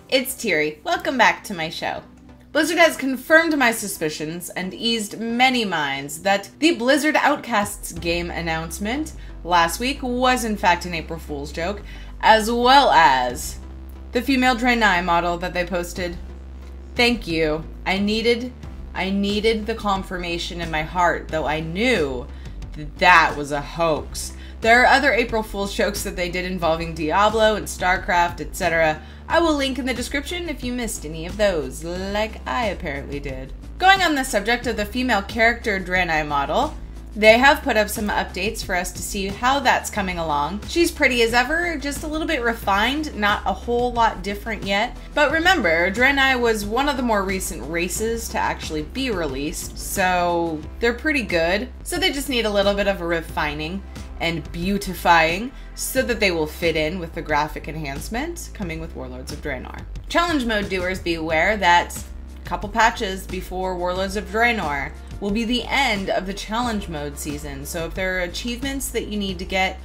it's Tiri. Welcome back to my show. Blizzard has confirmed my suspicions and eased many minds that the Blizzard Outcasts game announcement last week was in fact an April Fool's joke, as well as the female Draenei model that they posted. Thank you. I needed the confirmation in my heart, though I knew that was a hoax. There are other April Fool's jokes that they did involving Diablo and StarCraft, etc. I will link in the description if you missed any of those, like I apparently did. Going on the subject of the female character Draenei model, they have put up some updates for us to see how that's coming along. She's pretty as ever, just a little bit refined, not a whole lot different yet. But remember, Draenei was one of the more recent races to actually be released, so they're pretty good. So they just need a little bit of a refining and beautifying so that they will fit in with the graphic enhancement coming with Warlords of Draenor. Challenge mode doers beware that a couple patches before Warlords of Draenor will be the end of the challenge mode season. So if there are achievements that you need to get,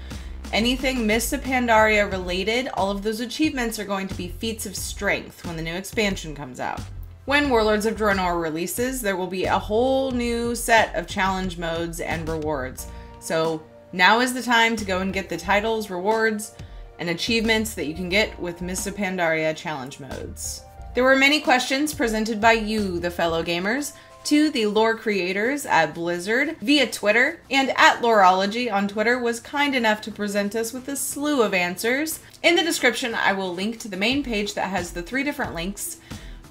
anything Mists of Pandaria related, all of those achievements are going to be feats of strength when the new expansion comes out. When Warlords of Draenor releases, there will be a whole new set of challenge modes and rewards. So now is the time to go and get the titles, rewards, and achievements that you can get with Mists of Pandaria challenge modes. There were many questions presented by you, the fellow gamers, to the lore creators at Blizzard via Twitter, and at Loreology on Twitter was kind enough to present us with a slew of answers. In the description, I will link to the main page that has the 3 different links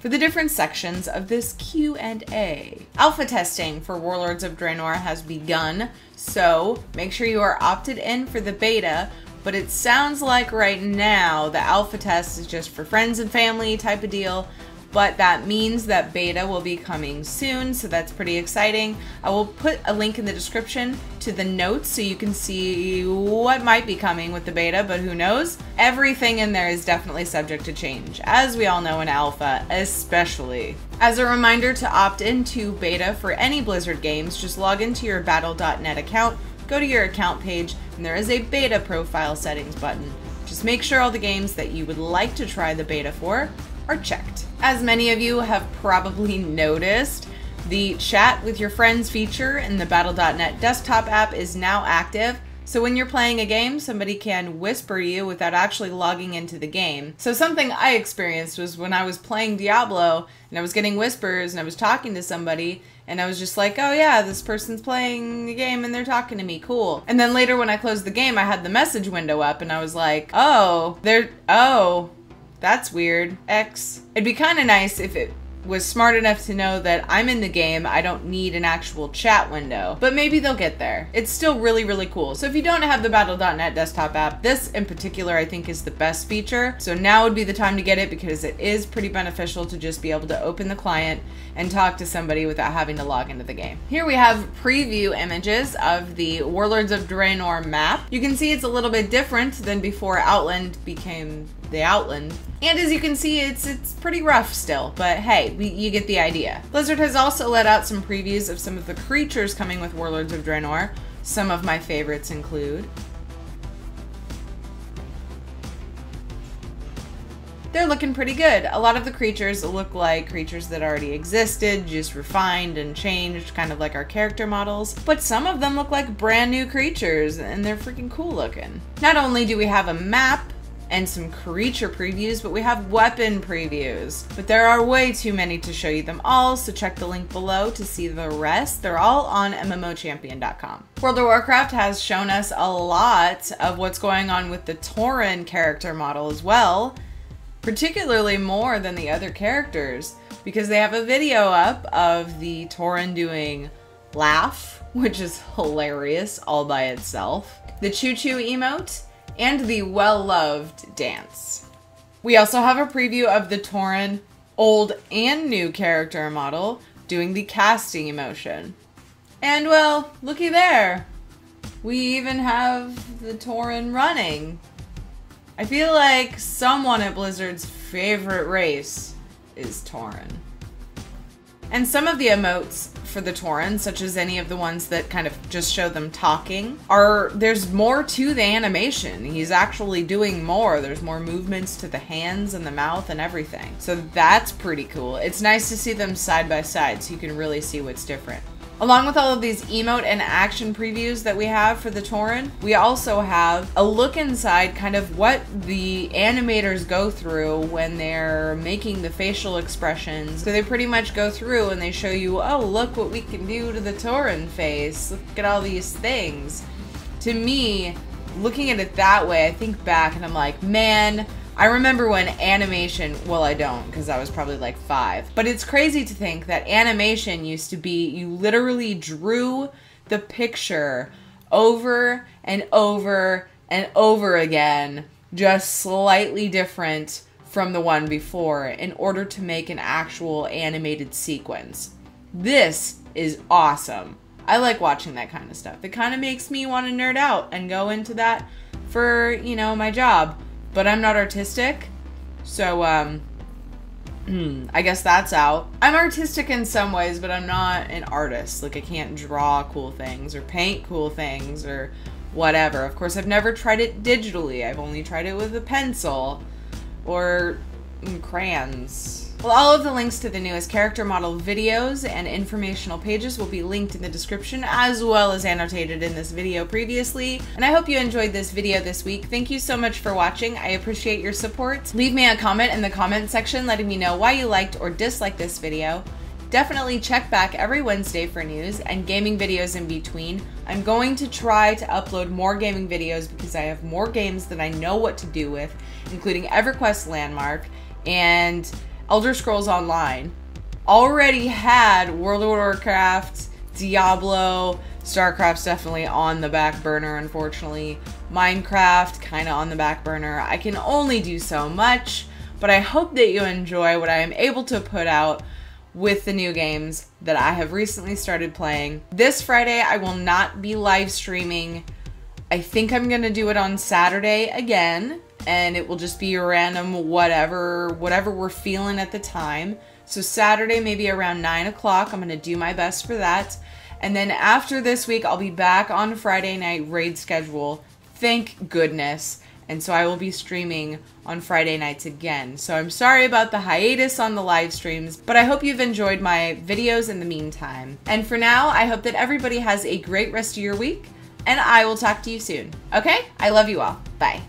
for the different sections of this Q&A. Alpha testing for Warlords of Draenor has begun, so make sure you are opted in for the beta, but it sounds like right now the alpha test is just for friends and family type of deal, but that means that beta will be coming soon, so that's pretty exciting. I will put a link in the description to the notes so you can see what might be coming with the beta, but who knows? Everything in there is definitely subject to change, as we all know in alpha, especially. As a reminder to opt into beta for any Blizzard games, just log into your battle.net account, go to your account page, and there is a beta profile settings button. Just make sure all the games that you would like to try the beta for are checked. As many of you have probably noticed, the chat with your friends feature in the battle.net desktop app is now active. So when you're playing a game, somebody can whisper you without actually logging into the game. So something I experienced was when I was playing Diablo and I was getting whispers and I was talking to somebody and I was just like, oh yeah, this person's playing the game and they're talking to me, cool. And then later when I closed the game, I had the message window up and I was like, oh, that's weird. X. It'd be kind of nice if it was smart enough to know that I'm in the game, I don't need an actual chat window. But maybe they'll get there. It's still really, really cool. So if you don't have the Battle.net desktop app, this in particular I think is the best feature. So now would be the time to get it because it is pretty beneficial to just be able to open the client and talk to somebody without having to log into the game. Here we have preview images of the Warlords of Draenor map. You can see it's a little bit different than before Outland became the Outland. And as you can see, it's pretty rough still, but hey, you get the idea. Blizzard has also let out some previews of some of the creatures coming with Warlords of Draenor. Some of my favorites include... They're looking pretty good. A lot of the creatures look like creatures that already existed, just refined and changed, kind of like our character models. But some of them look like brand new creatures, and they're freaking cool looking. Not only do we have a map and some creature previews, but we have weapon previews. But there are way too many to show you them all, so check the link below to see the rest. They're all on mmo-champion.com. World of Warcraft has shown us a lot of what's going on with the Tauren character model as well, particularly more than the other characters, because they have a video up of the Tauren doing Laugh, which is hilarious all by itself, the Choo Choo emote, and the well-loved dance. We also have a preview of the Tauren old and new character model doing the casting emotion. And well, looky there. We even have the Tauren running. I feel like someone at Blizzard's favorite race is Tauren. And some of the emotes for the Tauren, such as any of the ones that kind of just show them talking, there's more to the animation. He's actually doing more. There's more movements to the hands and the mouth and everything. So that's pretty cool. It's nice to see them side by side so you can really see what's different. Along with all of these emote and action previews that we have for the Tauren, we also have a look inside kind of what the animators go through when they're making the facial expressions. So they pretty much go through and they show you, oh, look what we can do to the Tauren face. Look at all these things. To me, looking at it that way, I think back and I'm like, man, I remember when animation, well, I don't, because I was probably like 5, but it's crazy to think that animation used to be, you literally drew the picture over and over and over again, just slightly different from the one before in order to make an actual animated sequence. This is awesome. I like watching that kind of stuff. It kind of makes me want to nerd out and go into that for, you know, my job. But I'm not artistic, so, I guess that's out. I'm artistic in some ways, but I'm not an artist. Like, I can't draw cool things or paint cool things or whatever. Of course, I've never tried it digitally. I've only tried it with a pencil or crayons. Well, all of the links to the newest character model videos and informational pages will be linked in the description, as well as annotated in this video previously. And I hope you enjoyed this video this week. Thank you so much for watching. I appreciate your support. Leave me a comment in the comment section letting me know why you liked or disliked this video. Definitely check back every Wednesday for news and gaming videos in between. I'm going to try to upload more gaming videos because I have more games that I know what to do with, including EverQuest Landmark and Elder Scrolls Online. Already had World of Warcraft, Diablo, StarCraft's definitely on the back burner, unfortunately. Minecraft, kind of on the back burner. I can only do so much, but I hope that you enjoy what I am able to put out with the new games that I have recently started playing. This Friday, I will not be live streaming. I think I'm gonna do it on Saturday again, and it will just be a random whatever we're feeling at the time. So Saturday, maybe around 9 o'clock, I'm gonna do my best for that. And then after this week, I'll be back on Friday night raid schedule, thank goodness. And so I will be streaming on Friday nights again. So I'm sorry about the hiatus on the live streams, but I hope you've enjoyed my videos in the meantime. And for now, I hope that everybody has a great rest of your week, and I will talk to you soon. Okay? I love you all. Bye.